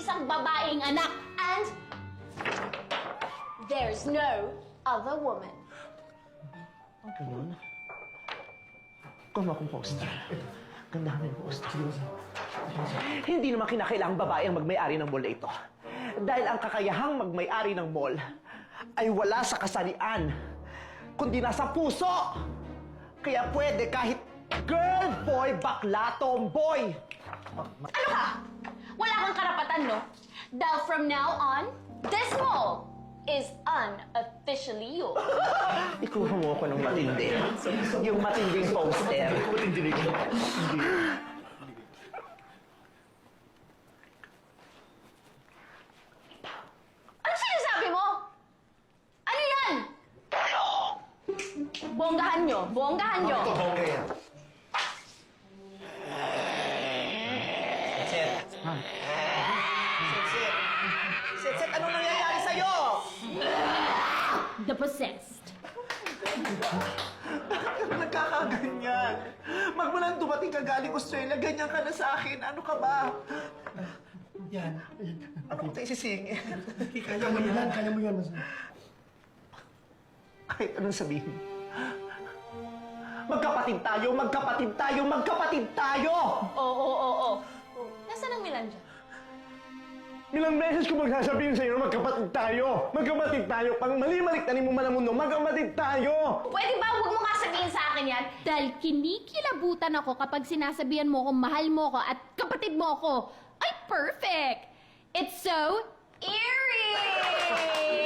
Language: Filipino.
isang babaeng anak. And there's no other woman. Ganun? Kung akong poster. Ganda namin poster. Hindi naman kinakailangang babae ang magmay-ari ng mall na ito. Dahil ang kakayahang magmay-ari ng mall ay wala sa kasarian, kundi nasa puso. Kaya pwede kahit girl, boy, bakla, tomboy. Ano ka? Wala kang karapatan, no? Dahil from now on, this mall is unofficially yours. Ikuha mo ako ng matindi. Yung matinding poster. Matindi. Ano sinasabi mo? Ano yan? Bonggahan nyo. Bonggahan nyo. Set, anong nangyayari sa'yo? The possessed. Nagkakaganyan. Magmulang dumating ka galing Australia, ganyan ka na sa akin. Ano ka ba? Yan. Ano ko tayo sisingin? Kaya mo yan, kaya mo yan. Kahit anong sabihin. Magkapatid tayo, magkapatid tayo, magkapatid tayo! Oo. Nasaan ang Milan dyan? Ilang beses ko magsasabihin sa iyo na magkapatid tayo! Magkapatid tayo! Pang mali-maliktanin mo man ang mundo, magkapatid tayo! Pwede ba huwag mo nga sabihin sa akin yan? Dahil kinikilabutan ako kapag sinasabihan mo kung mahal mo ko at kapatid mo ako. Ay, perfect! It's so Eerie!